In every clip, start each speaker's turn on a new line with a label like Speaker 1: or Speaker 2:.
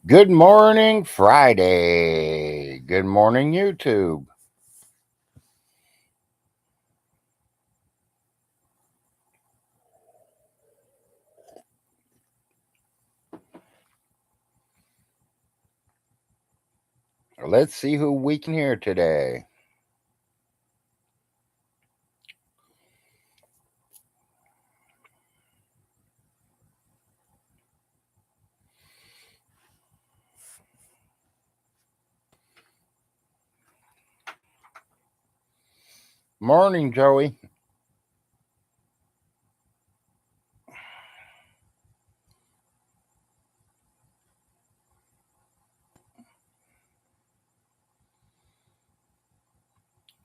Speaker 1: Good morning, Friday. Good morning, YouTube. Let's see who we can hear today. Morning, Joey.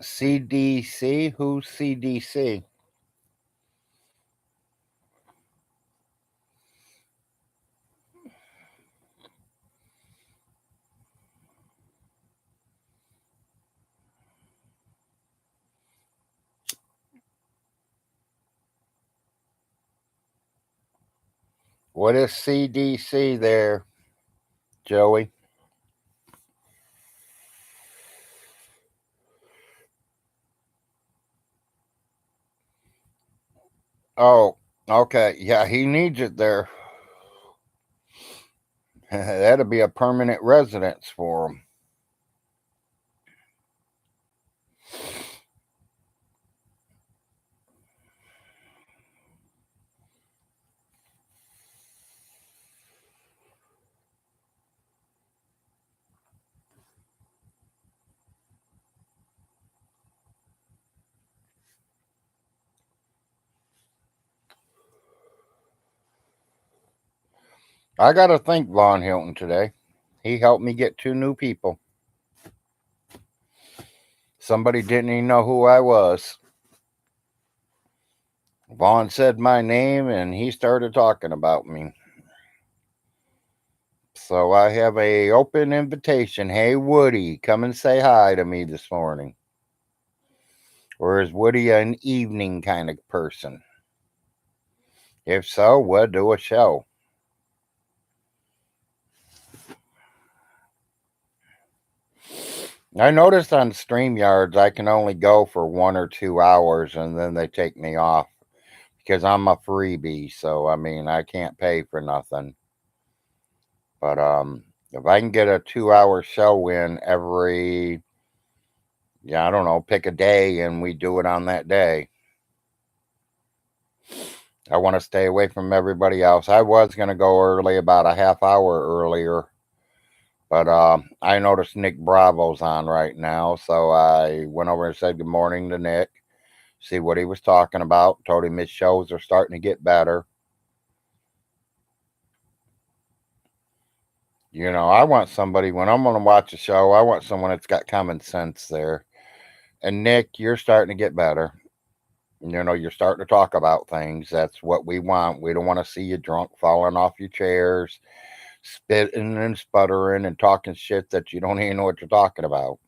Speaker 1: CDC? Who's CDC? What is CDC there, Joey? Oh, okay. Yeah, he needs it there. That'll be a permanent residence for him. I got to thank Von Hilton today. He helped me get 2 new people. Somebody didn't even know who I was. Vaughn said my name and he started talking about me. So I have a open invitation. Hey Woody, come and say hi to me this morning. Or is Woody an evening kind of person? If so, we'll do a show. I noticed on StreamYards I can only go for 1 or 2 hours and then they take me off because I'm a freebie. So I mean I can't pay for nothing. But if I can get a 2 hour show in every, I don't know, pick a day and we do it on that day. I want to stay away from everybody else. I was going to go early, about a half hour earlier, but I noticed Nick Bravo's on right now. So I went over and said good morning to Nick, see what he was talking about. Told him his shows are starting to get better. I want somebody, when I'm going to watch a show, I want someone that's got common sense there. And Nick, you're starting to get better. You're starting to talk about things. That's what we want. We don't want to see you drunk, falling off your chairs, spitting and sputtering and talking shit that you don't even know what you're talking about.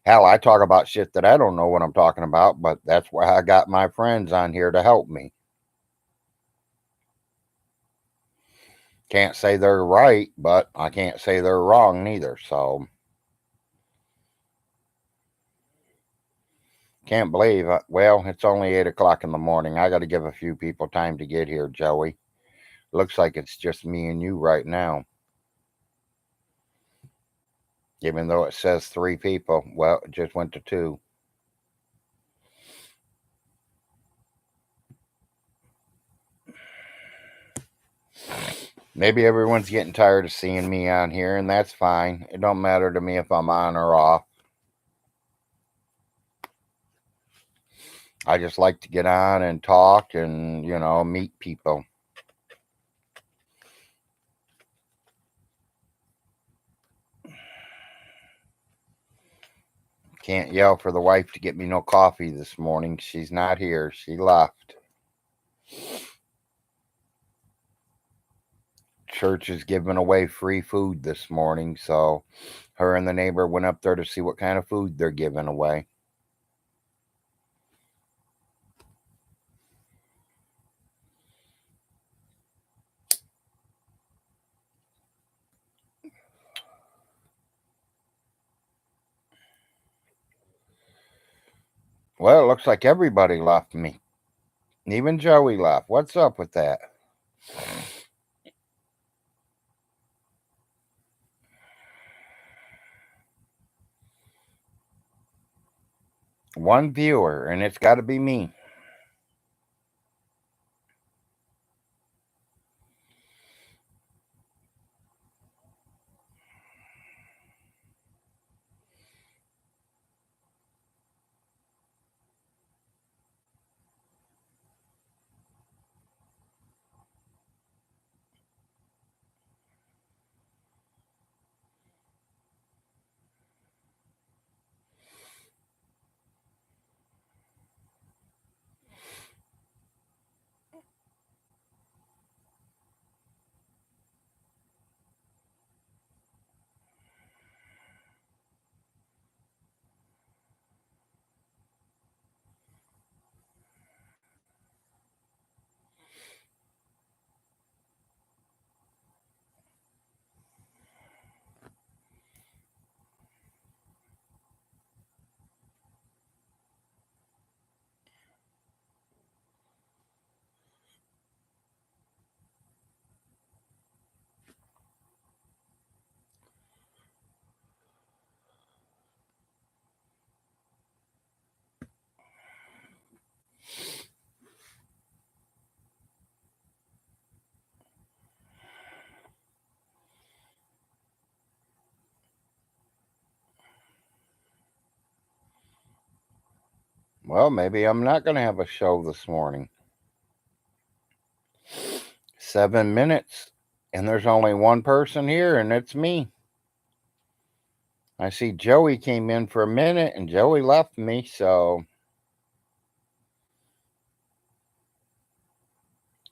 Speaker 1: Hell, I talk about shit that I don't know what I'm talking about, but that's why I got my friends on here to help me. Can't say they're right, but I can't say they're wrong neither. So, can't believe it. Well, it's only 8 o'clock in the morning. I got to give a few people time to get here, Joey. Looks like it's just me and you right now. Even though it says 3 people. Well, it just went to 2. Maybe everyone's getting tired of seeing me on here, and that's fine. It don't matter to me if I'm on or off. I just like to get on and talk and, meet people. Can't yell for the wife to get me no coffee this morning. She's not here. She left. Church is giving away free food this morning, so her and the neighbor went up there to see what kind of food they're giving away. Well, it looks like everybody left me. Even Joey left. What's up with that? One viewer, and it's got to be me. Well, maybe I'm not going to have a show this morning. 7 minutes, and there's only one person here, and it's me. I see Joey came in for a minute, and Joey left me, so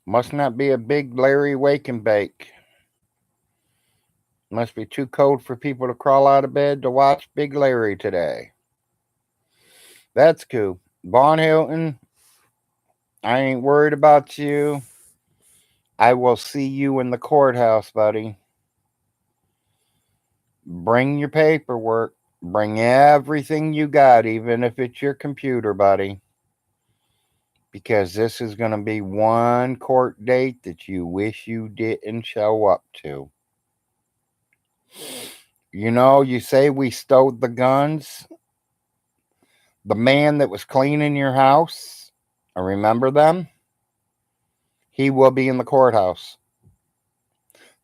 Speaker 1: must not be a big Larry wake and bake. Must be too cold for people to crawl out of bed to watch Big Larry today. That's cool. VONHELTON, I ain't worried about you. I will see you in the courthouse, buddy. Bring your paperwork. Bring everything you got, even if it's your computer, buddy. Because this is going to be one court date that you wish you didn't show up to. You know, you say we stole the guns. The man that was cleaning your house, I remember them. He will be in the courthouse.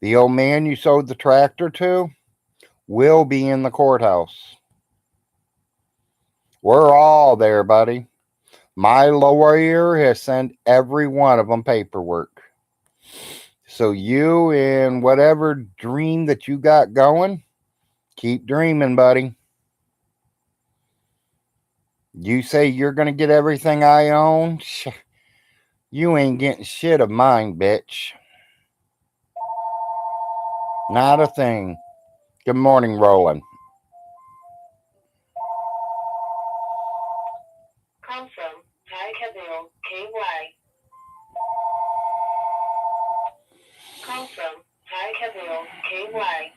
Speaker 1: The old man you sold the tractor to will be in the courthouse. We're all there, buddy. My lawyer has sent every one of them paperwork. So you and whatever dream that you got going, keep dreaming, buddy. You say you're going to get everything I own? You ain't getting shit of mine, bitch. Not a thing. Good morning, Roland.
Speaker 2: Call from Ty-Cabill, KY. Call from Ty-Cabill, KY.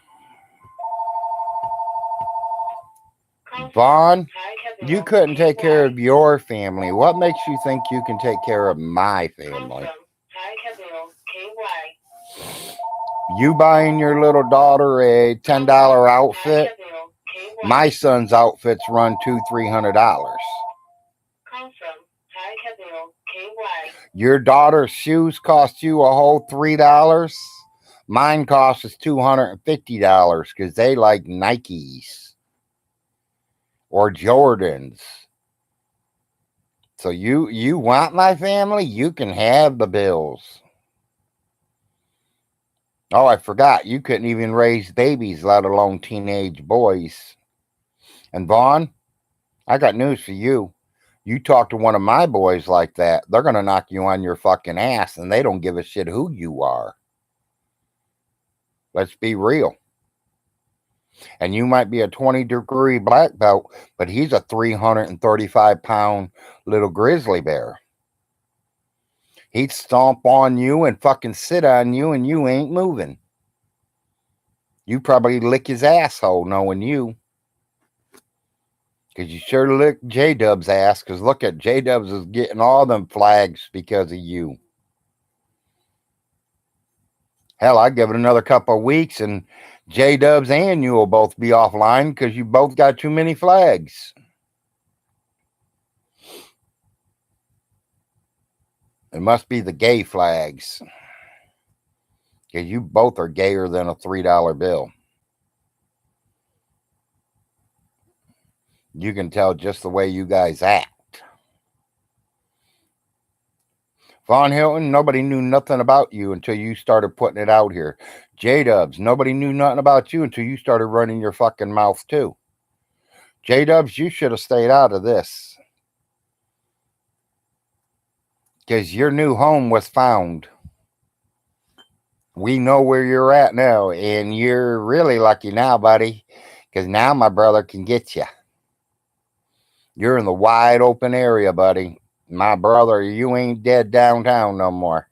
Speaker 1: Vaughn, you couldn't take care of your family. What makes you think you can take care of my family? You buying your little daughter a $10 outfit? My son's outfits run $200-300. Your daughter's shoes cost you a whole $3. Mine costs us $250 because they like Nikes or Jordans. So you want my family? You can have the bills. Oh, I forgot. You couldn't even raise babies, let alone teenage boys. And Vaughn, I got news for you. You talk to one of my boys like that, they're going to knock you on your fucking ass, and they don't give a shit who you are. Let's be real. And you might be a 20-degree black belt, but he's a 335-pound little grizzly bear. He'd stomp on you and fucking sit on you, and you ain't moving. You probably lick his asshole knowing you. Because you sure licked J-Dub's ass, because look at J-Dub's is getting all them flags because of you. Hell, I give it another couple of weeks and J-Dub's and you will both be offline because you both got too many flags. It must be the gay flags. Because you both are gayer than a $3 bill. You can tell just the way you guys act. Von Hilton, nobody knew nothing about you until you started putting it out here. J-Dubs, nobody knew nothing about you until you started running your fucking mouth too. J-Dubs, you should have stayed out of this. Because your new home was found. We know where you're at now, and you're really lucky now, buddy, because now my brother can get you. You're in the wide open area, buddy. My brother, you ain't dead downtown no more.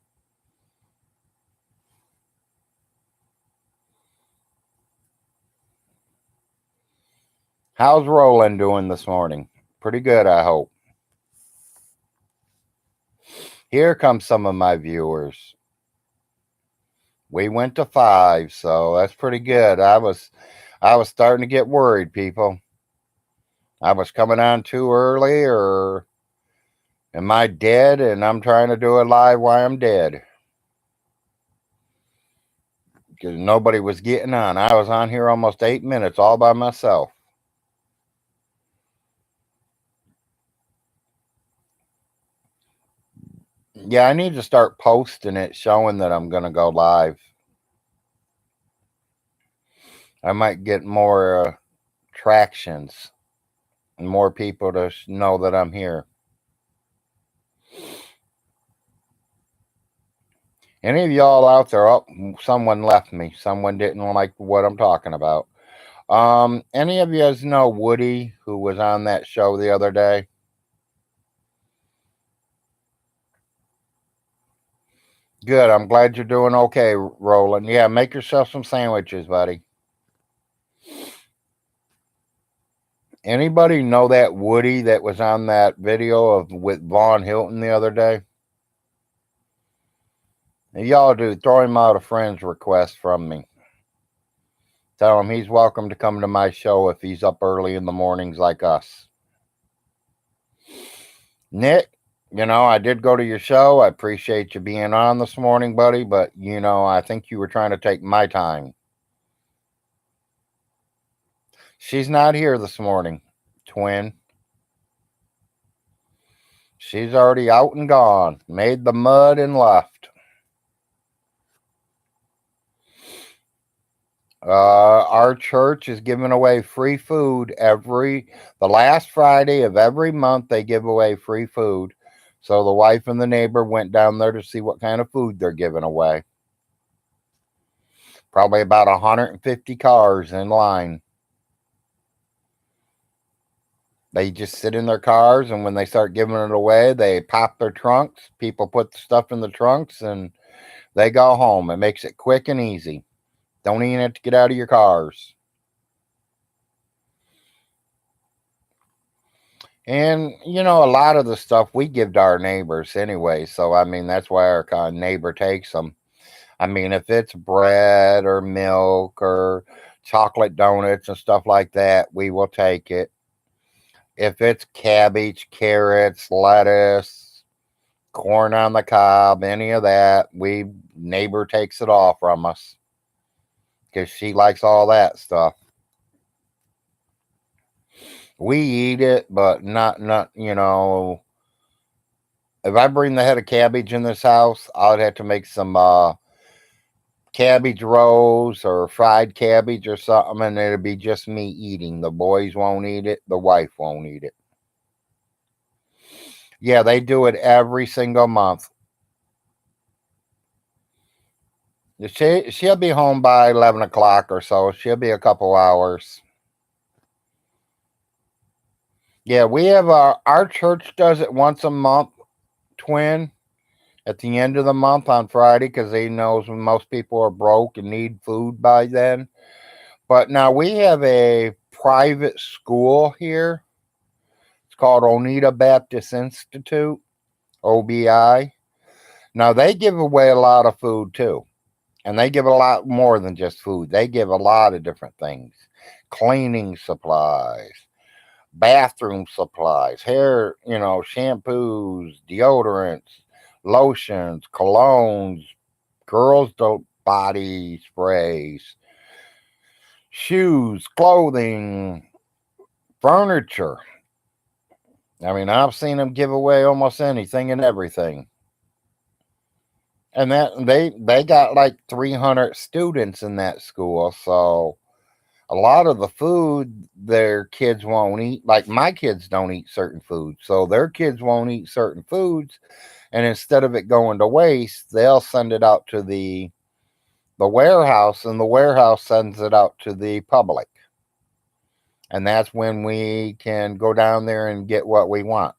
Speaker 1: How's Roland doing this morning? Pretty good, I hope. Here come some of my viewers. We went to 5, so that's pretty good. I was starting to get worried, people. I was coming on too early, or am I dead and I'm trying to do it live while I'm dead? Because nobody was getting on. I was on here almost 8 minutes all by myself. Yeah, I need to start posting it showing that I'm going to go live. I might get more tractions and more people to know that I'm here. Any of y'all out there? Oh, someone left me. Someone didn't like what I'm talking about. Any of you guys know Woody, who was on that show the other day? Good. I'm glad you're doing okay, Roland. Yeah, make yourself some sandwiches, buddy. Anybody know that Woody that was on that video of with Von Hilton the other day? If y'all do, throw him out a friend's request from me. Tell him he's welcome to come to my show if he's up early in the mornings like us. Nick, I did go to your show. I appreciate you being on this morning, buddy, but, I think you were trying to take my time. She's not here this morning, twin. She's already out and gone, made the mud and left. Our church is giving away free food the last Friday of every month. They give away free food. So the wife and the neighbor went down there to see what kind of food they're giving away. Probably about 150 cars in line. They just sit in their cars, and when they start giving it away, they pop their trunks. People put the stuff in the trunks, and they go home. It makes it quick and easy. Don't even have to get out of your cars. And, a lot of the stuff we give to our neighbors anyway. So, that's why our neighbor takes them. If it's bread or milk or chocolate donuts and stuff like that, we will take it. If it's cabbage, carrots, lettuce, corn on the cob, any of that, neighbor takes it all from us because she likes all that stuff. We eat it, but not, if I bring the head of cabbage in this house, I'd have to make some cabbage rolls or fried cabbage or something, and it'll be just me eating. The boys won't eat it. The wife won't eat it. Yeah, they do it every single month. She'll be home by 11 o'clock or so. She'll be a couple hours. Yeah, we have our church does it once a month, twin, at the end of the month on Friday, because he knows when most people are broke and need food by then. But now we have a private school here. called Oneida Baptist Institute, OBI. Now, they give away a lot of food too. And they give a lot more than just food. They give a lot of different things. Cleaning supplies, bathroom supplies, hair, shampoos, deodorants, lotions, colognes, girls' body sprays, shoes, clothing, furniture. I mean, I've seen them give away almost anything and everything. And that they got like 300 students in that school, so a lot of the food their kids won't eat. Like my kids don't eat certain foods, so their kids won't eat certain foods, and instead of it going to waste, they'll send it out to the warehouse, and the warehouse sends it out to the public. And that's when we can go down there and get what we want.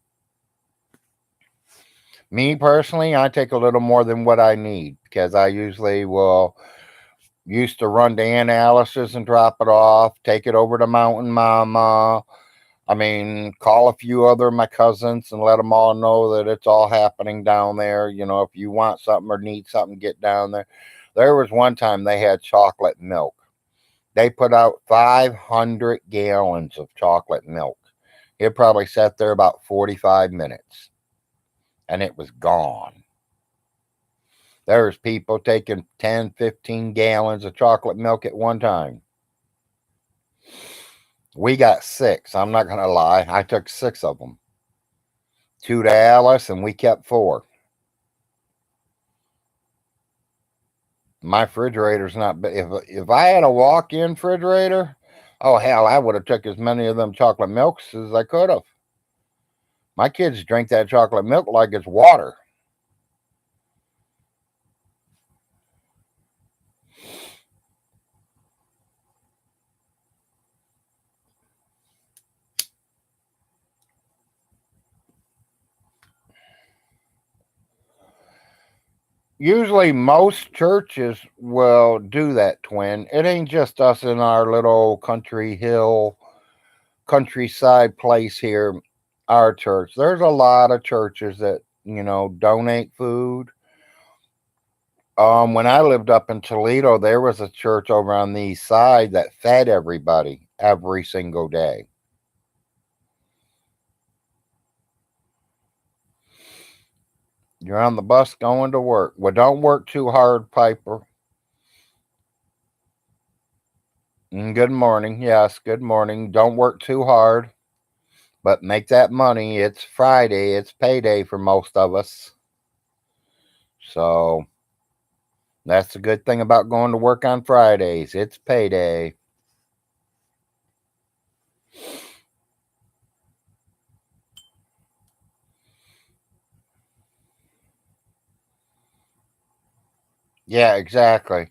Speaker 1: Me personally, I take a little more than what I need because I usually will used to run to Aunt Alice's and drop it off, take it over to Mountain Mama. I mean, call a few other of my cousins and let them all know that it's all happening down there. If you want something or need something, get down there. There was one time they had chocolate milk. They put out 500 gallons of chocolate milk. It probably sat there about 45 minutes and it was gone. There's people taking 10, 15 gallons of chocolate milk at one time. We got 6. I'm not going to lie. I took 6 of them. 2 to Alice, and we kept 4. My refrigerator's not big. If I had a walk-in refrigerator, oh, hell, I would have took as many of them chocolate milks as I could have. My kids drink that chocolate milk like it's water. Usually most churches will do that, twin. It ain't just us in our little countryside place here, our church. There's a lot of churches that, donate food. When I lived up in Toledo, there was a church over on the east side that fed everybody every single day. You're on the bus going to work. Well, don't work too hard, Piper. Good morning. Yes, good morning. Don't work too hard, but make that money. It's Friday. It's payday for most of us. So that's the good thing about going to work on Fridays. It's payday. Yeah, exactly.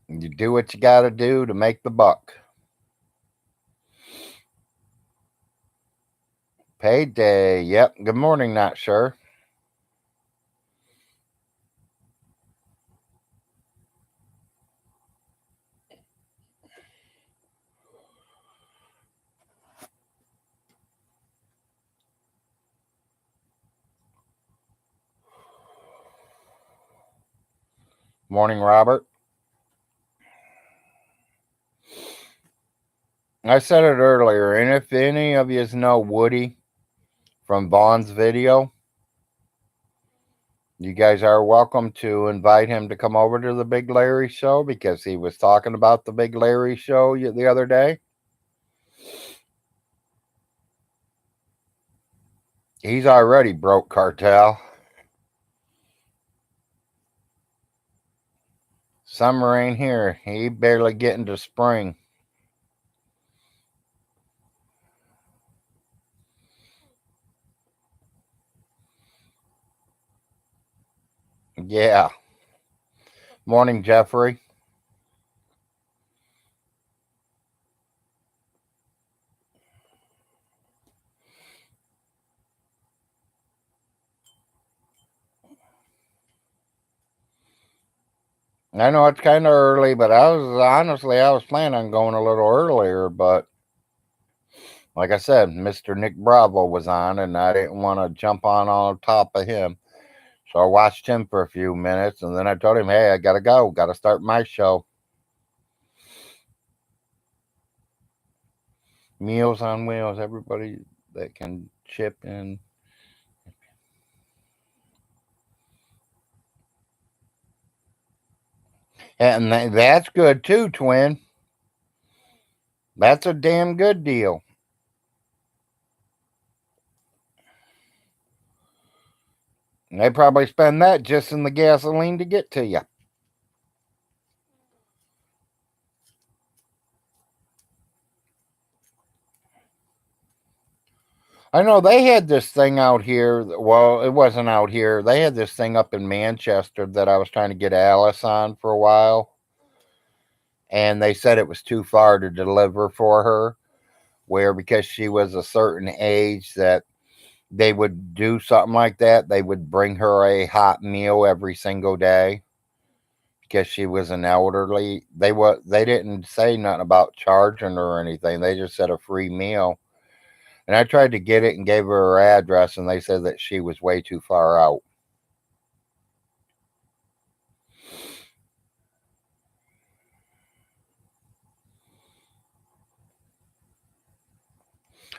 Speaker 1: You do what you got to do to make the buck. Payday. Yep. Good morning, not sure. Morning, Robert. I said it earlier, and if any of you know Woody from Vaughn's video, you guys are welcome to invite him to come over to the Big Larry show because he was talking about the Big Larry show the other day. He's already broke Cartel. Summer ain't here. He barely getting to spring. Yeah. Morning, Jeffrey. I know it's kind of early, but I was planning on going a little earlier, but Like I said, Mr. Nick Bravo was on, and I didn't want to jump on top of him. So I watched him for a few minutes, and then I told him, hey, I got to go. Got to start my show. Meals on Wheels. Everybody that can chip in. And that's good too, twin. That's a damn good deal. They probably spend that just in the gasoline to get to you. I know they had this thing out here. Well, it wasn't out here. They had this thing up in Manchester that I was trying to get Alice on for a while. And they said it was too far to deliver for her. Where because she was a certain age that they would do something like that. They would bring her a hot meal every single day because she was an elderly. They didn't say nothing about charging her or anything. They just said a free meal. And I tried to get it and gave her address, and they said that she was way too far out.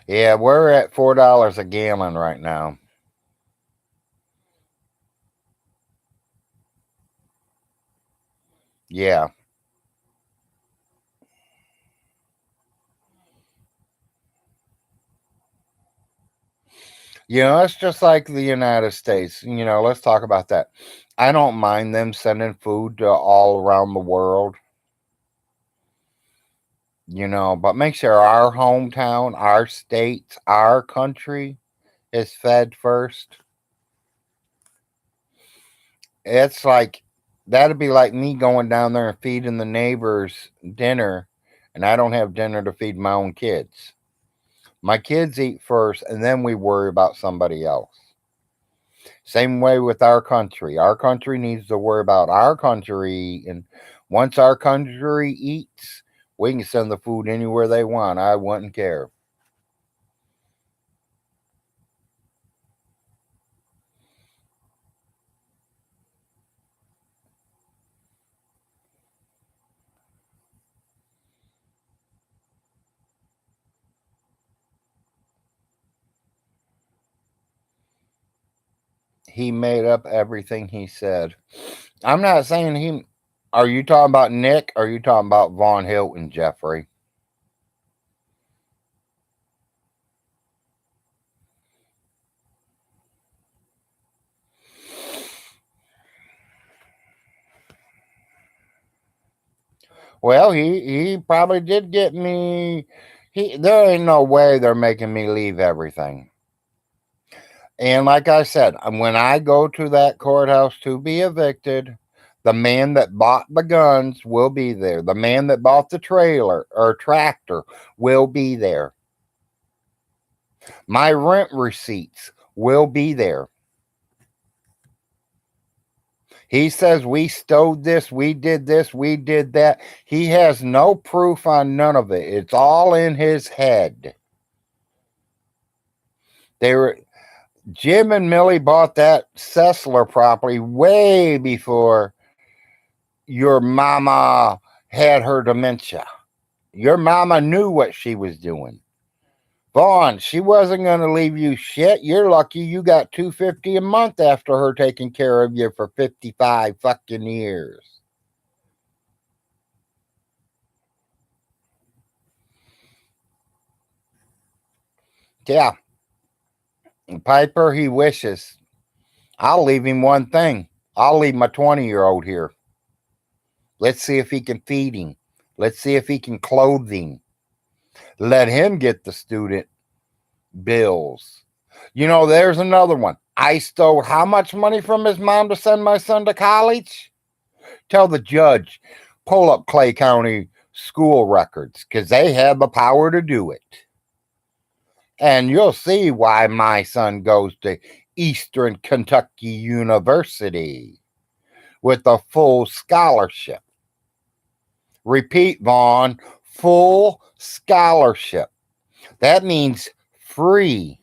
Speaker 1: Yeah, we're at $4 a gallon right now. Yeah. It's just like the United States. Let's talk about that. I don't mind them sending food to all around the world, but make sure our hometown, our state, our country is fed first. It's like that'd be like me going down there and feeding the neighbors dinner, and I don't have dinner to feed my own kids. My kids eat first, and then we worry about somebody else. Same way with our country. Our country needs to worry about our country, and once our country eats, we can send the food anywhere they want. I wouldn't care. He made up everything he said. I'm not saying he. Are you talking about Nick? Or are you talking about Von Hilton, Jeffrey? Well, he probably did get me. There ain't no way they're making me leave everything. And like I said, when I go to that courthouse to be evicted, the man that bought the guns will be there. The man that bought the trailer or tractor will be there. My rent receipts will be there. He says we stowed this, we did that. He has no proof on none of it. It's all in his head. They were Jim and Millie bought that Sessler property way before your mama had her dementia. Your mama knew what she was doing. Vaughn, she wasn't going to leave you shit. You're lucky you got $250 a month after her taking care of you for 55 fucking years. Yeah. Piper, he wishes. I'll leave him one thing. I'll leave my 20-year-old here. Let's see if he can feed him. Let's see if he can clothe him. Let him get the student bills. There's another one. I stole how much money from his mom to send my son to college? Tell the judge, pull up Clay County school records because they have the power to do it. And you'll see why my son goes to Eastern Kentucky University with a full scholarship. Repeat, Vaughn, full scholarship. That means free.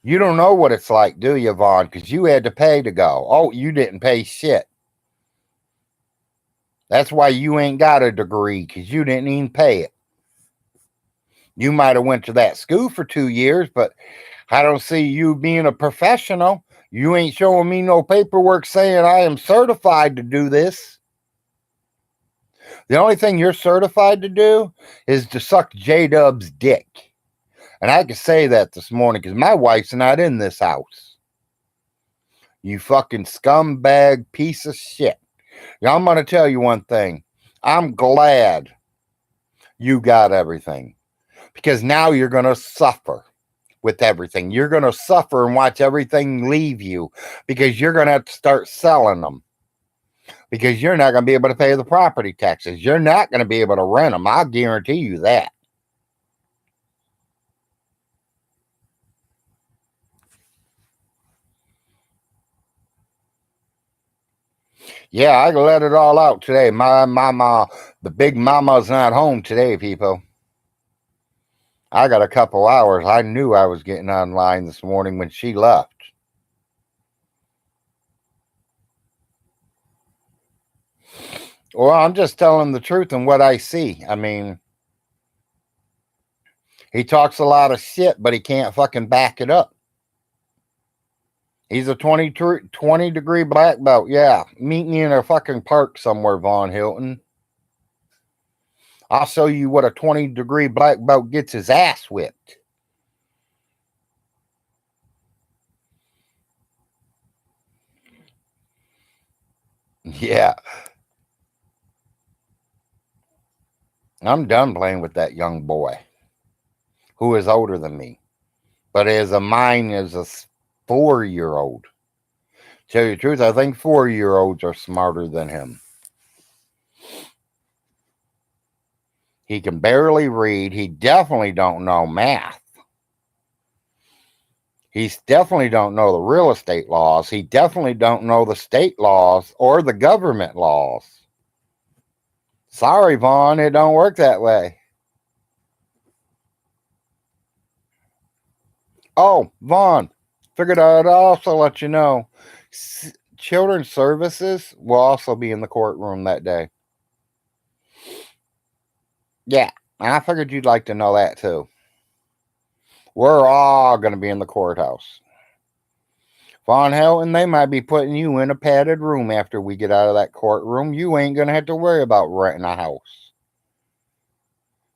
Speaker 1: You don't know what it's like, do you, Vaughn? Because you had to pay to go. Oh, you didn't pay shit. That's why you ain't got a degree, because you didn't even pay it. You might have went to that school for 2 years, but I don't see you being a professional. You ain't showing me no paperwork saying I am certified to do this. The only thing you're certified to do is to suck J-Dub's dick. And I can say that this morning because my wife's not in this house. You fucking scumbag piece of shit. Now, I'm going to tell you one thing. I'm glad you got everything because now you're going to suffer with everything. You're going to suffer and watch everything leave you because you're going to have to start selling them because you're not going to be able to pay the property taxes. You're not going to be able to rent them. I'll guarantee you that. Yeah, I let it all out today. My mama, the big mama's not home today, people. I got a couple hours. I knew I was getting online this morning when she left. Well, I'm just telling the truth and what I see. I mean, he talks a lot of shit, but he can't fucking back it up. He's a 20 degree black belt. Yeah, meet me in a fucking park somewhere, Von Hilton. I'll show you what a 20-degree black belt gets his ass whipped. Yeah, I'm done playing with that young boy who is older than me, but as a mine is a 4-year-old. Tell you the truth, I think 4-year-olds are smarter than him. He can barely read. He definitely don't know math. He definitely don't know the real estate laws. He definitely don't know the state laws or the government laws. Sorry, Vaughn, it don't work that way. Oh, Vaughn, figured I'd also let you know. Children's Services will also be in the courtroom that day. Yeah, I figured you'd like to know that too. We're all going to be in the courthouse. Von Helton, they might be putting you in a padded room after we get out of that courtroom. You ain't going to have to worry about renting a house.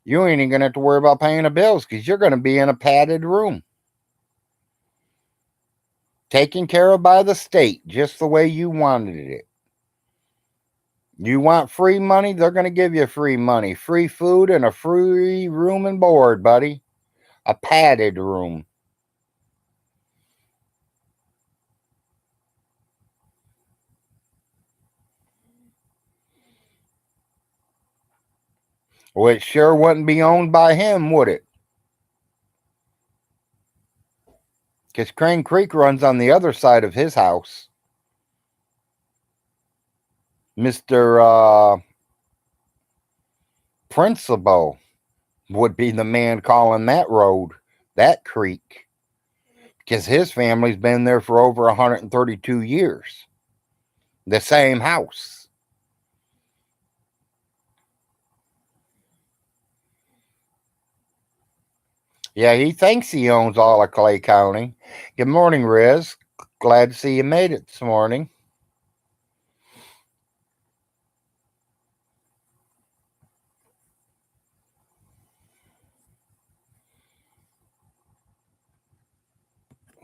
Speaker 1: You ain't even going to have to worry about paying the bills because you're going to be in a padded room. Taken care of by the state just the way you wanted it. You want free money? They're going to give you free money. Free food and a free room and board, buddy. A padded room. Well, it sure wouldn't be owned by him, would it? Because Crane Creek runs on the other side of his house. Mr. Principal would be the man calling that road, that creek, because his family's been there for over 132 years. The same house. Yeah, he thinks he owns all of Clay County. Good morning, Riz. Glad to see you made it this morning.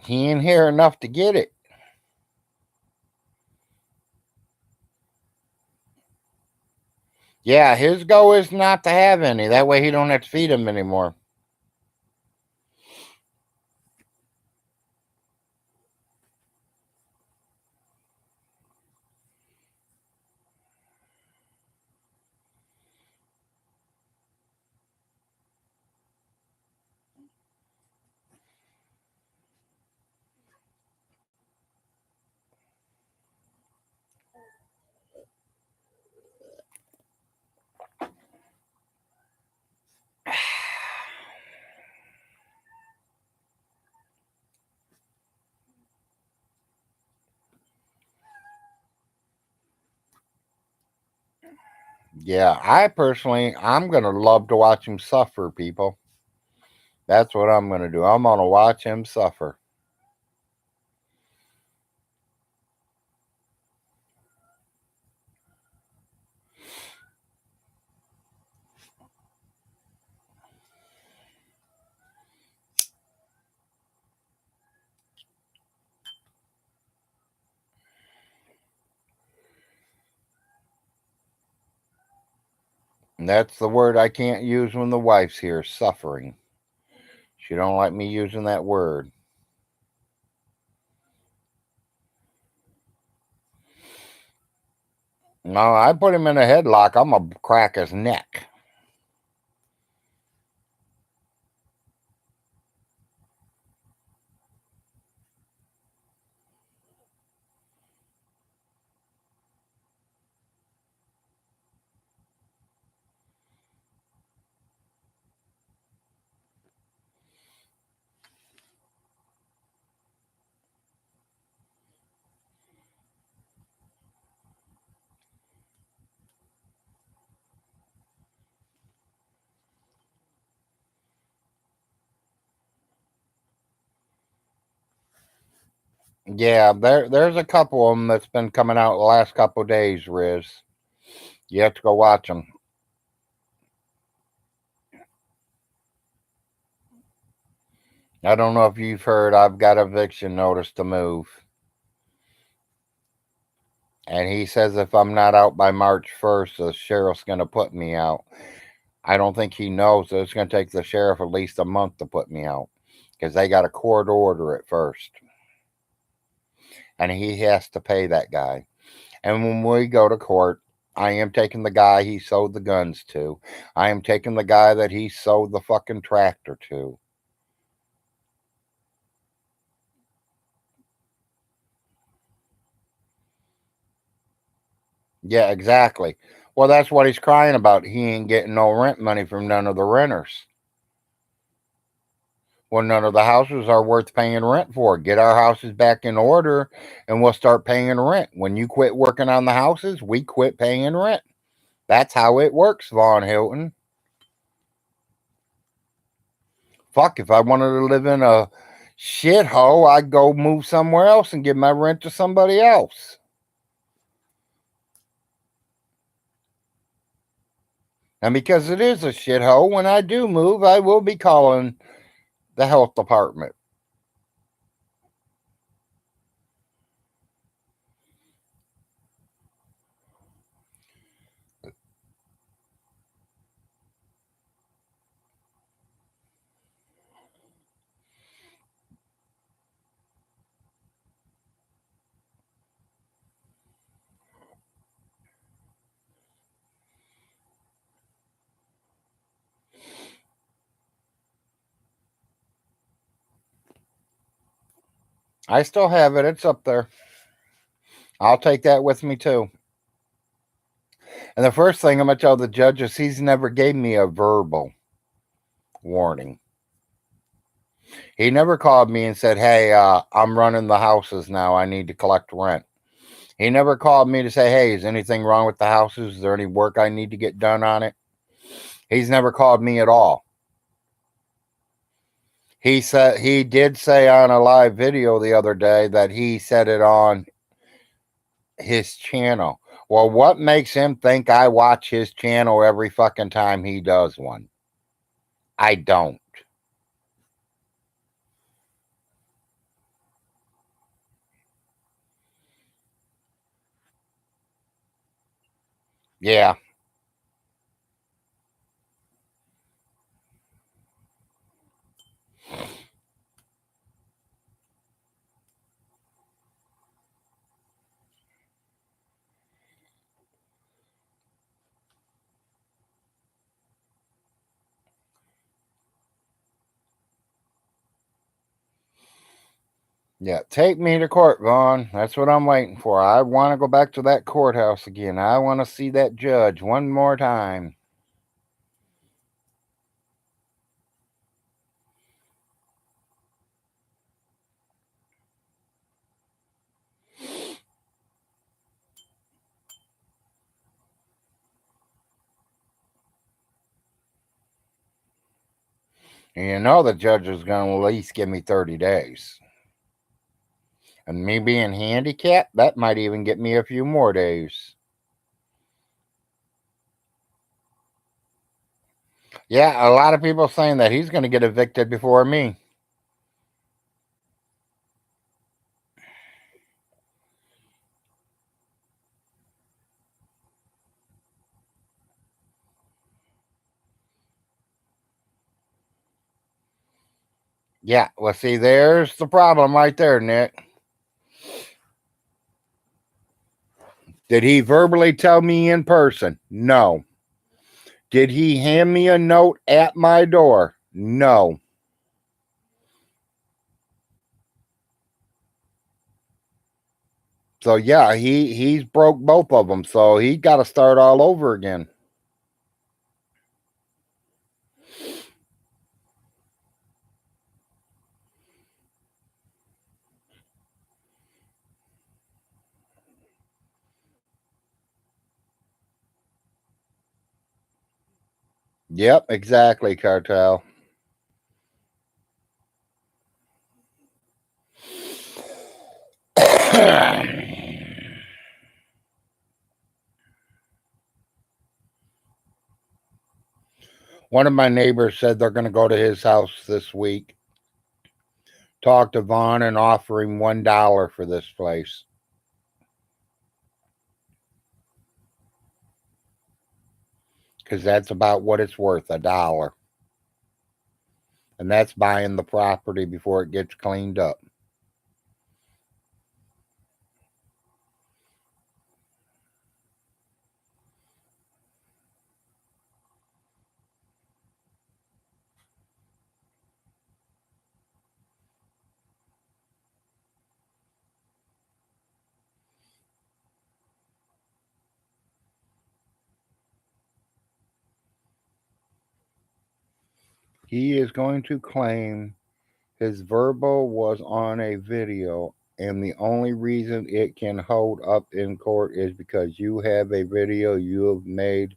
Speaker 1: He ain't here enough to get it. Yeah, his goal is not to have any. That way he don't have to feed him anymore. Yeah, I'm going to love to watch him suffer, people. That's what I'm going to do. I'm going to watch him suffer. And that's the word I can't use when the wife's here, suffering. She don't like me using that word. No, I put him in a headlock, I'm going to crack his neck. Yeah, there's a couple of them that's been coming out the last couple of days, Riz. You have to go watch them. I don't know if you've heard, I've got eviction notice to move. And he says if I'm not out by March 1st, the sheriff's going to put me out. I don't think he knows that it's going to take the sheriff at least a month to put me out because they got a court order at first. And he has to pay that guy. And when we go to court, I am taking the guy he sold the guns to. I am taking the guy that he sold the fucking tractor to. Yeah, exactly. Well, that's what he's crying about. He ain't getting no rent money from none of the renters. Well, none of the houses are worth paying rent for. Get our houses back in order and we'll start paying rent. When you quit working on the houses, we quit paying rent. That's how it works, Von Hilton. Fuck, if I wanted to live in a shithole, I'd go move somewhere else and give my rent to somebody else. And because it is a shithole, when I do move, I will be calling the health department. I still have it. It's up there. I'll take that with me too. And the first thing I'm going to tell the judge is he's never gave me a verbal warning. He never called me and said, hey, I'm running the houses now. I need to collect rent. He never called me to say, hey, is anything wrong with the houses? Is there any work I need to get done on it? He's never called me at all. He did say on a live video the other day that he said it on his channel. Well, what makes him think I watch his channel every fucking time he does one? I don't. Yeah. Yeah, take me to court, Vaughn. That's what I'm waiting for. I want to go back to that courthouse again. I want to see that judge one more time. And you know the judge is going to at least give me 30 days. And me being handicapped, that might even get me a few more days. Yeah, a lot of people saying that he's going to get evicted before me. Yeah, well, see, there's the problem right there, Nick. Did he verbally tell me in person? No. Did he hand me a note at my door? No. So yeah, he's broke both of them. So he got to start all over again. Yep, exactly, Cartel. One of my neighbors said they're going to go to his house this week, talk to Vaughn, and offer him $1 for this place. Because that's about what it's worth, $1. And that's buying the property before it gets cleaned up. He is going to claim his verbal was on a video, and the only reason it can hold up in court is because you have a video you have made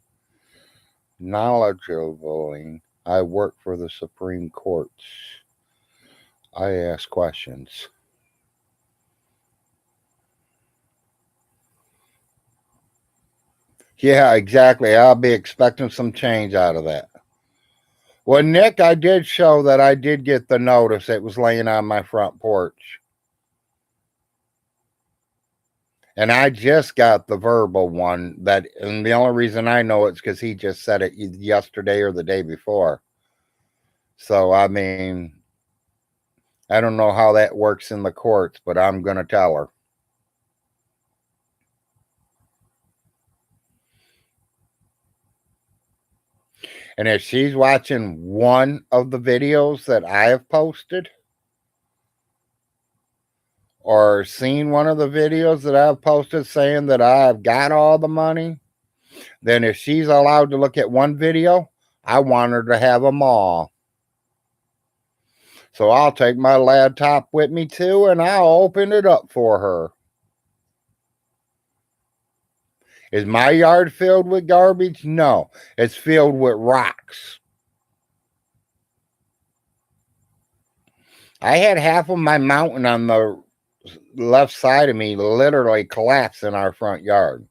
Speaker 1: knowledgeably. I work for the Supreme Courts. I ask questions. Yeah, exactly. I'll be expecting some change out of that. Well, Nick, I did show that I did get the notice. It was laying on my front porch. And I just got the verbal one that, and the only reason I know it's because he just said it yesterday or the day before. So, I mean, I don't know how that works in the courts, but I'm going to tell her. And if she's watching one of the videos that I have posted or seen one of the videos that I've posted saying that I've got all the money, then if she's allowed to look at one video, I want her to have them all. So I'll take my laptop with me too and I'll open it up for her. Is my yard filled with garbage? No, it's filled with rocks. I had half of my mountain on the left side of me literally collapse in our front yard.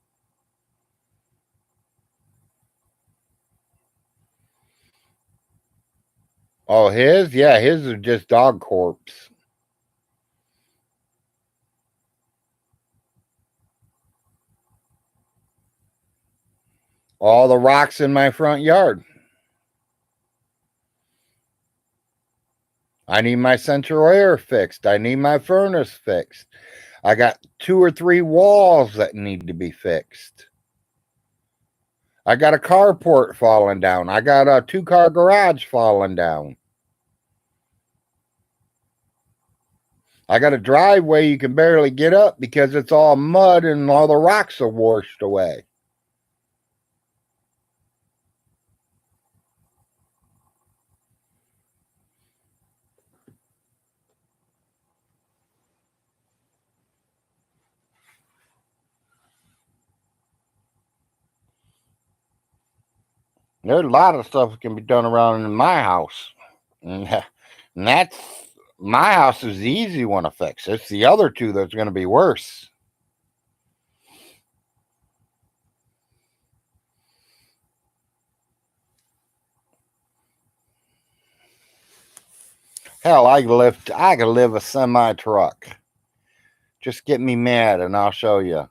Speaker 1: Oh, his? Yeah, his is just dog corpse. All the rocks in my front yard. I need my central air fixed. I need my furnace fixed. I got 2 or 3 walls that need to be fixed. I got a carport falling down. I got a 2-car garage falling down. I got a driveway you can barely get up because it's all mud and all the rocks are washed away. There's a lot of stuff that can be done around in my house. And that's my house is the easy one to fix. It's the other two that's going to be worse. Hell, I could live a semi truck. Just get me mad and I'll show you.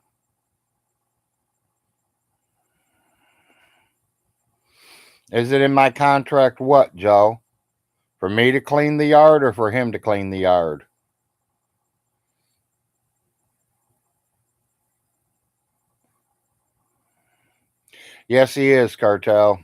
Speaker 1: Is it in my contract what, Joe? For me to clean the yard or for him to clean the yard? Yes, he is, Cartel.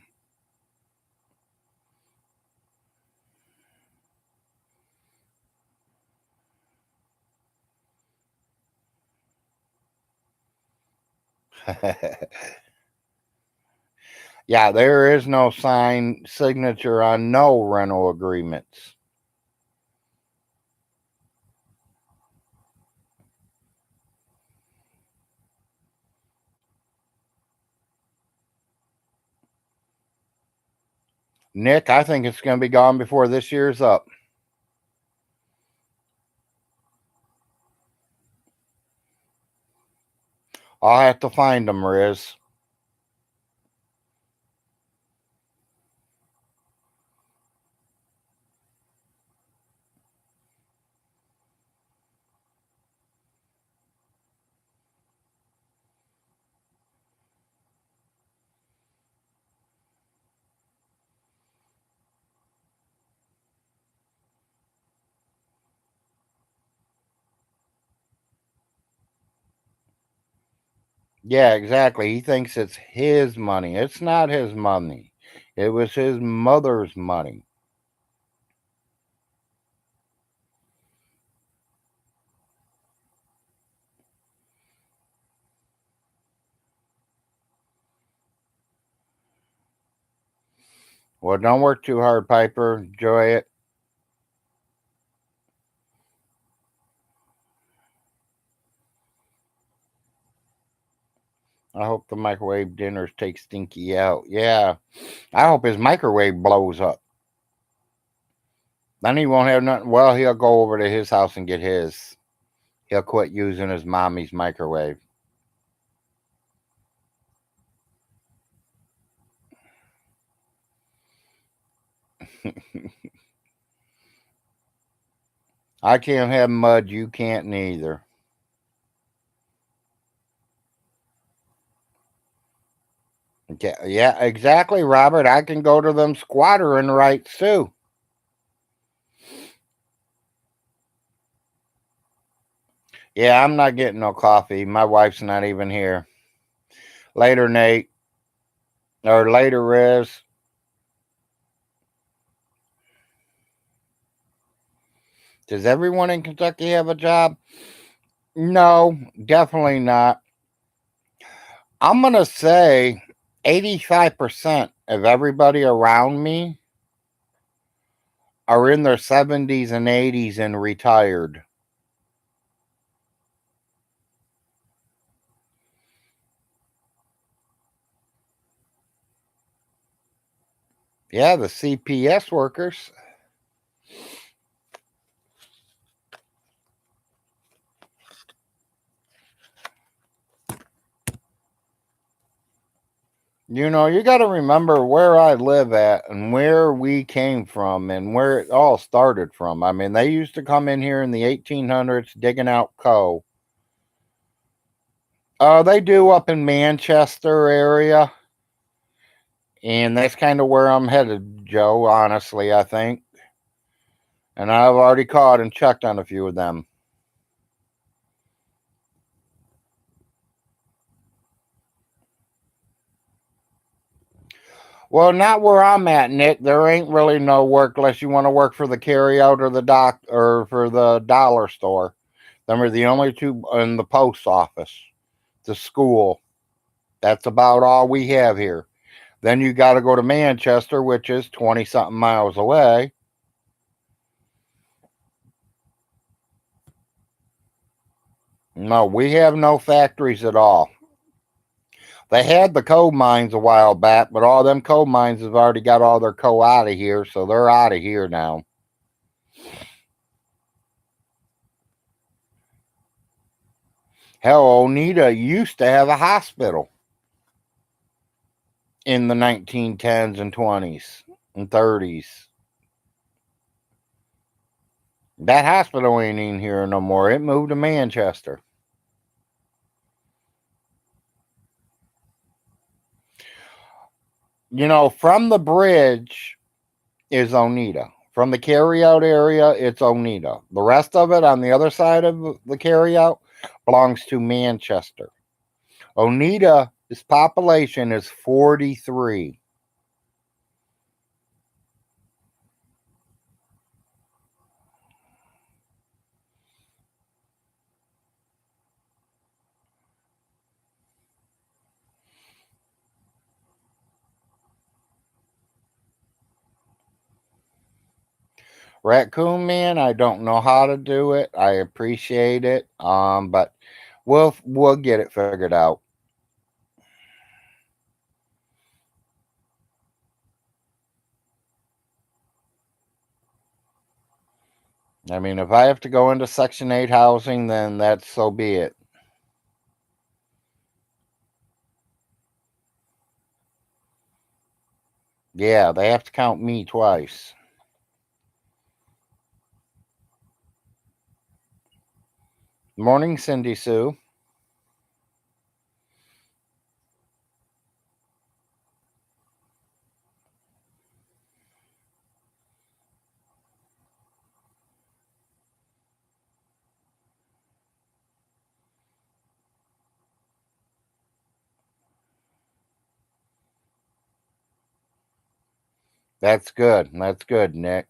Speaker 1: Yeah, there is no sign signature on no rental agreements. Nick, I think it's going to be gone before this year's up. I'll have to find them, Riz. Yeah, exactly. He thinks it's his money. It's not his money. It was his mother's money. Well, don't work too hard, Piper. Enjoy it. I hope the microwave dinners take Stinky out. Yeah. I hope his microwave blows up. Then he won't have nothing. Well, he'll go over to his house and get his. He'll quit using his mommy's microwave. I can't have mud. You can't neither. Okay. Yeah, exactly, Robert. I can go to them squattering rights too. Yeah, I'm not getting no coffee. My wife's not even here. Later, Nate. Or later, Riz. Does everyone in Kentucky have a job? No, definitely not. I'm going to say 85% of everybody around me are in their 70s and 80s and retired. Yeah, the CPS workers. You know, you got to remember where I live at and where we came from and where it all started from. I mean, they used to come in here in the 1800s digging out coal. They do up in Manchester area, and that's kind of where I'm headed, Joe, honestly, I think. And I've already caught and checked on a few of them. Well, not where I'm at, Nick. There ain't really no work unless you want to work for the carryout or the doc or for the dollar store. Them are the only two in the post office, the school. That's about all we have here. Then you got to go to Manchester, which is 20 something miles away. No, we have no factories at all. They had the coal mines a while back, but all them coal mines have already got all their coal out of here, so they're out of here now. Hell, Oneida used to have a hospital in the 1910s and 20s and 30s. That hospital ain't in here no more. It moved to Manchester. From the bridge is Oneida. From the carryout area, it's Oneida. The rest of it on the other side of the carryout belongs to Manchester. Oneida's population is 43. Raccoon Man, I don't know how to do it. I appreciate it. But we'll get it figured out. I mean, if I have to go into Section 8 housing, then that's so be it. Yeah, they have to count me twice. Morning, Cindy Sue. That's good. That's good, Nick.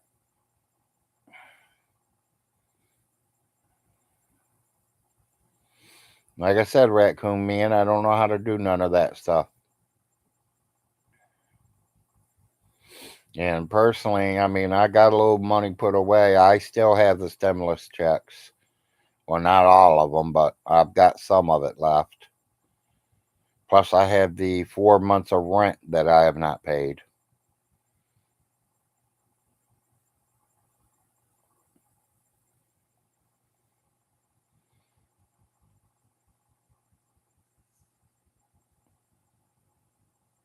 Speaker 1: Like I said, Raccoon Man, I don't know how to do none of that stuff. And personally, I mean, I got a little money put away. I still have the stimulus checks. Well, not all of them, but I've got some of it left. Plus, I have the 4 months of rent that I have not paid.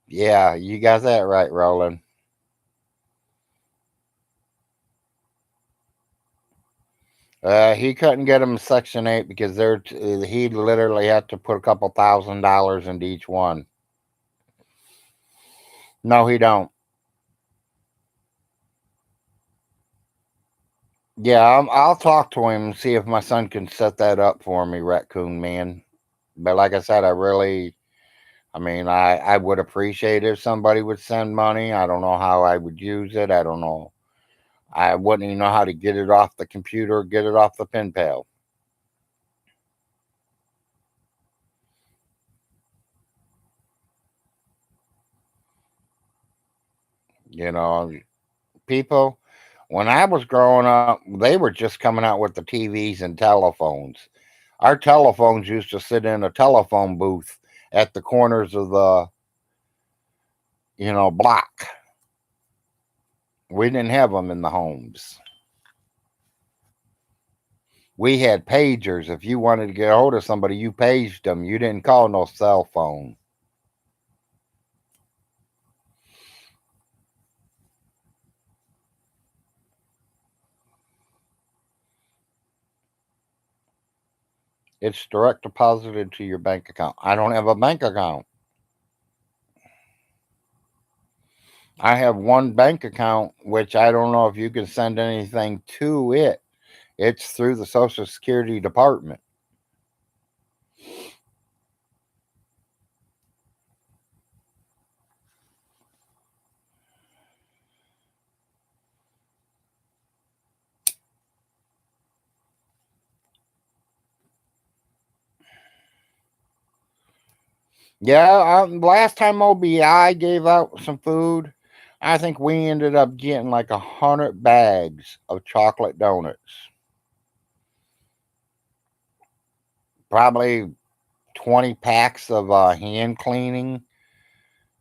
Speaker 1: Yeah, you got that right, Roland. He couldn't get them Section 8 because he literally had to put a couple $1,000s into each one. No, he don't. Yeah, I'll talk to him and see if my son can set that up for me, Raccoon Man. But like I said, I mean, I would appreciate if somebody would send money. I don't know how I would use it. I don't know. I wouldn't even know how to get it off the computer, get it off the pen pal. You know, people, when I was growing up, they were just coming out with the TVs and telephones. Our telephones used to sit in a telephone booth at the corners of the, block. We didn't have them in the homes. We had pagers. If you wanted to get a hold of somebody, you paged them. You didn't call no cell phone. It's direct deposited to your bank account. I don't have a bank account. I have one bank account, which I don't know if you can send anything to it. It's through the Social Security Department. Yeah, last time OBI gave out some food, I think we ended up getting like 100 bags of chocolate donuts. Probably 20 packs of hand cleaning,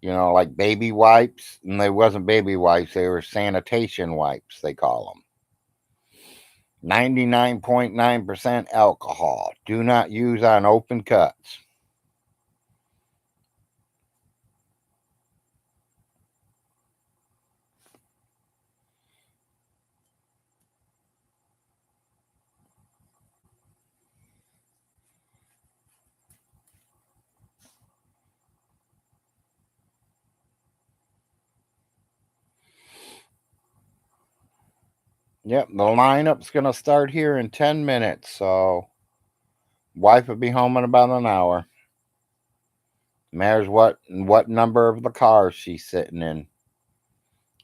Speaker 1: like baby wipes. And they wasn't baby wipes, they were sanitation wipes, they call them. 99.9% alcohol. Do not use on open cuts. Yep, the lineup's going to start here in 10 minutes, so wife will be home in about an hour. Matters what number of the car she's sitting in.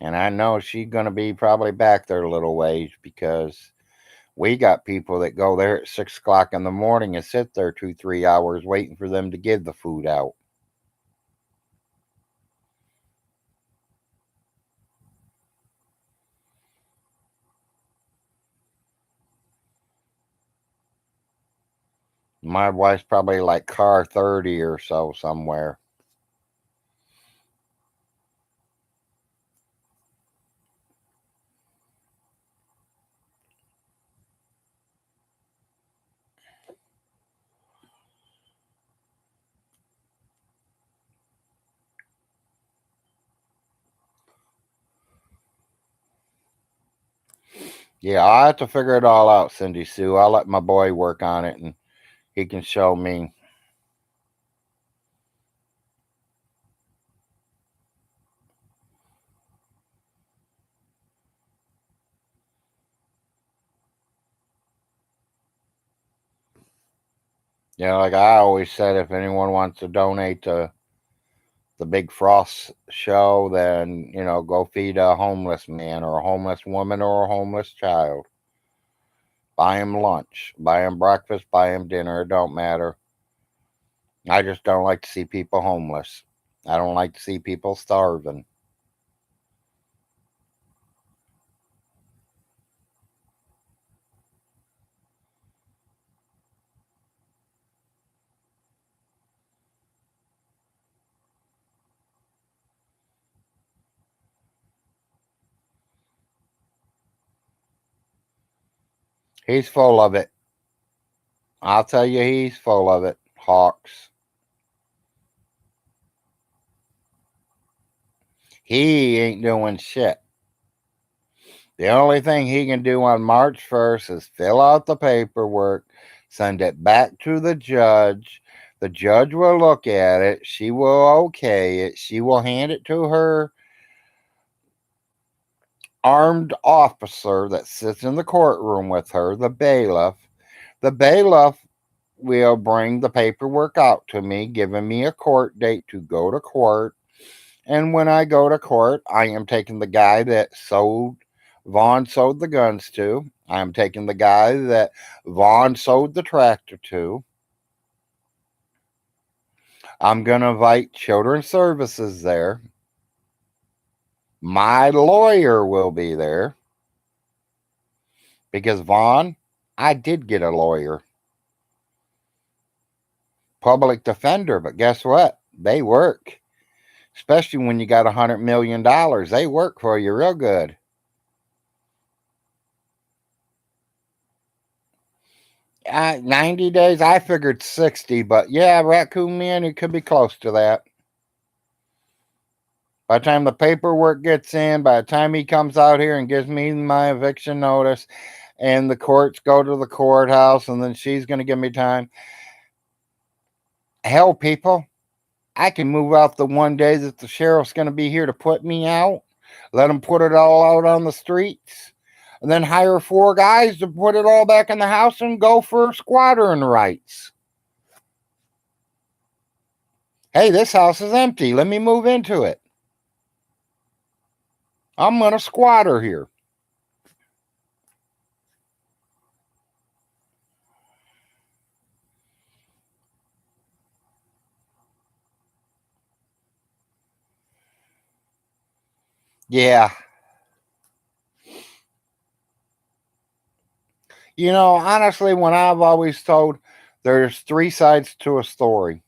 Speaker 1: And I know she's going to be probably back there a little ways because we got people that go there at 6 o'clock in the morning and sit there 2-3 hours waiting for them to give the food out. My wife's probably like car 30 or so somewhere. Yeah, I have to figure it all out, Cindy Sue. I'll let my boy work on it and he can show me. Like I always said, if anyone wants to donate to the Big Frost show, then, go feed a homeless man or a homeless woman or a homeless child. Buy him lunch, buy him breakfast, buy him dinner. It don't matter. I just don't like to see people homeless. I don't like to see people starving. He's full of it. I'll tell you, he's full of it. Hawks. He ain't doing shit. The only thing he can do on March 1st is fill out the paperwork, send it back to the judge. The judge will look at it. She will okay it. She will hand it to her armed officer that sits in the courtroom with her, the bailiff. The bailiff will bring the paperwork out to me, giving me a court date to go to court. And when I go to court, I am taking the guy that Vaughn sold the guns to. I am taking the guy that Vaughn sold the tractor to. I'm going to invite Children's Services there. My lawyer will be there. Because Vaughn, I did get a lawyer. Public defender, but guess what? They work. Especially when you got $100 million. They work for you real good. 90 days, I figured 60, but yeah, Raccoon Man, it could be close to that. By the time the paperwork gets in, by the time he comes out here and gives me my eviction notice, and the courts go to the courthouse, and then she's going to give me time. Hell, people, I can move out the one day that the sheriff's going to be here to put me out, let them put it all out on the streets, and then hire 4 guys to put it all back in the house and go for squattering rights. Hey, this house is empty. Let me move into it. I'm going to squatter here. Yeah. Honestly, when I've always told There's three sides to a story: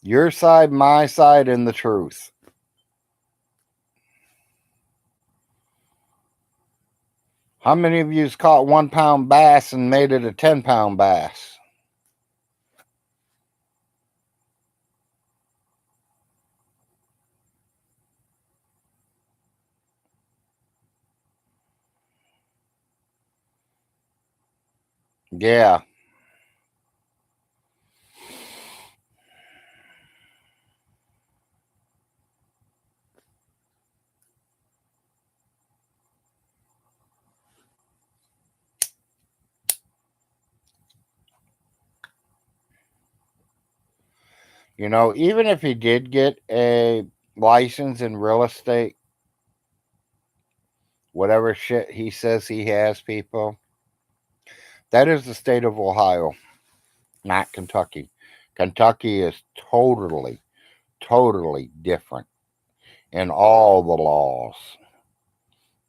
Speaker 1: your side, my side, and the truth. How many of you caught 1 pound bass and made it a 10-pound bass? Yeah. Even if he did get a license in real estate, whatever shit he says he has, people, that is the state of Ohio, not Kentucky. Kentucky is totally, totally different in all the laws,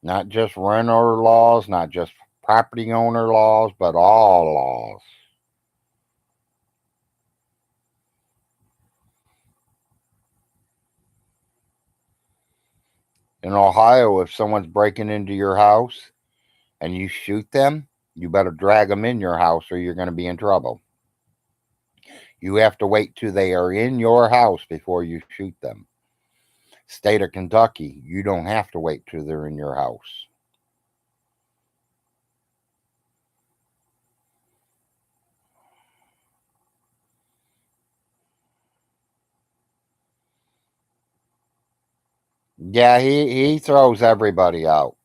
Speaker 1: not just renter laws, not just property owner laws, but all laws. In Ohio, if someone's breaking into your house and you shoot them, you better drag them in your house or you're going to be in trouble. You have to wait till they are in your house before you shoot them. State of Kentucky, you don't have to wait till they're in your house. Yeah, he throws everybody out.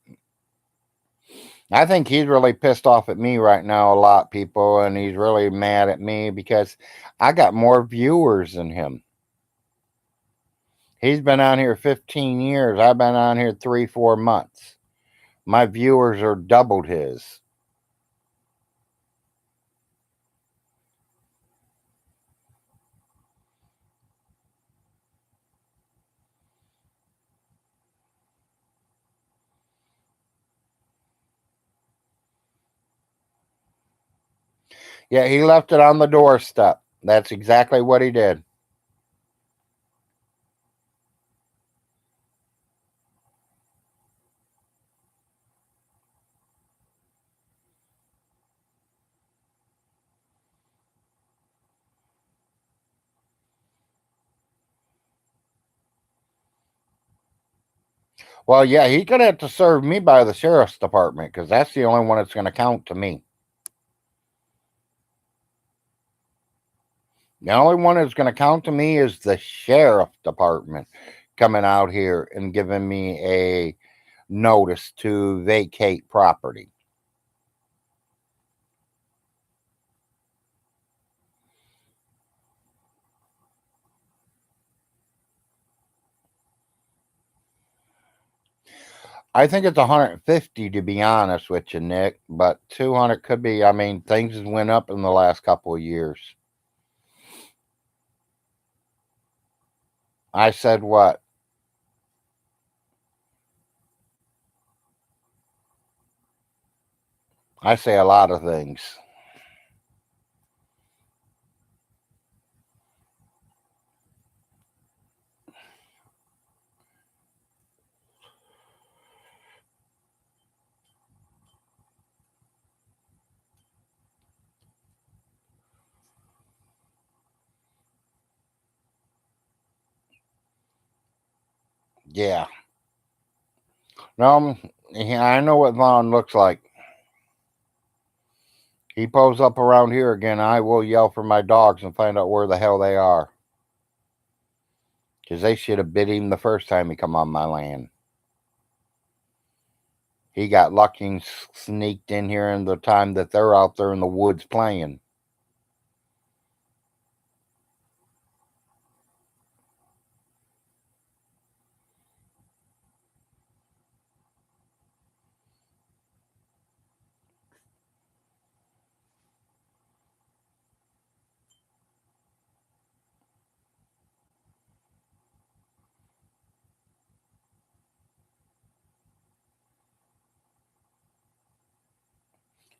Speaker 1: I think he's really pissed off at me right now, a lot, people, and he's really mad at me because I got more viewers than him. He's been on here 15 years. I've been on here 3, 4 months. My viewers are doubled his. Yeah, he left it on the doorstep. That's exactly what he did. Well, yeah, he's going to have to serve me by the sheriff's department because that's the only one that's going to count to me. The only one that's going to count to me is the sheriff department coming out here and giving me a notice to vacate property. I think it's 150 to be honest with you, Nick, but 200 could be. I mean, things has went up in the last couple of years. I said what? I say a lot of things. Yeah. No, yeah, I know what Vaughn looks like. He pulls up around here again, I will yell for my dogs and find out where the hell they are. Because they should have bit him the first time he come on my land. He got lucky and sneaked in here in the time that they're out there in the woods playing.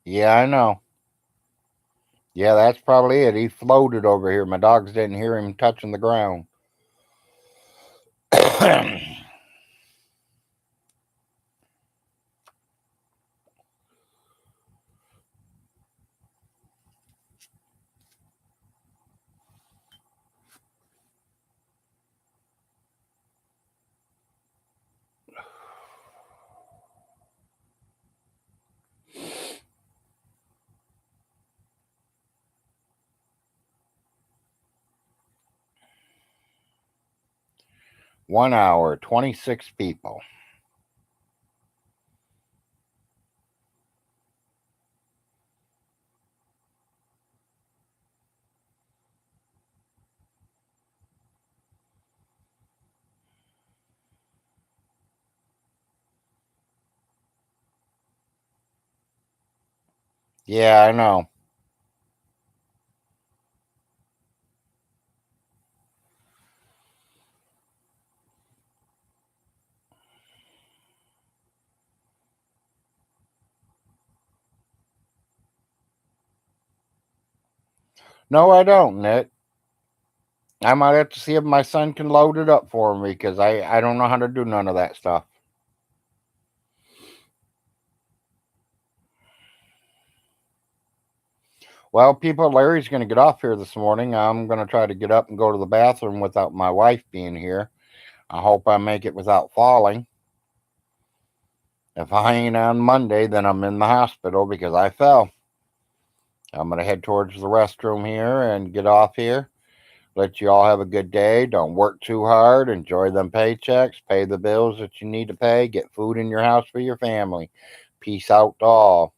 Speaker 1: Yeah, I know. Yeah, that's probably it. He floated over here. My dogs didn't hear him touching the ground. 1 hour, 26 people. Yeah, I know. No, I don't, Nick. I might have to see if my son can load it up for me because I don't know how to do none of that stuff. Well, people, Larry's going to get off here this morning. I'm going to try to get up and go to the bathroom without my wife being here. I hope I make it without falling. If I ain't on Monday, then I'm in the hospital because I fell. I'm going to head towards the restroom here and get off here. Let you all have a good day. Don't work too hard. Enjoy them paychecks. Pay the bills that you need to pay. Get food in your house for your family. Peace out to all.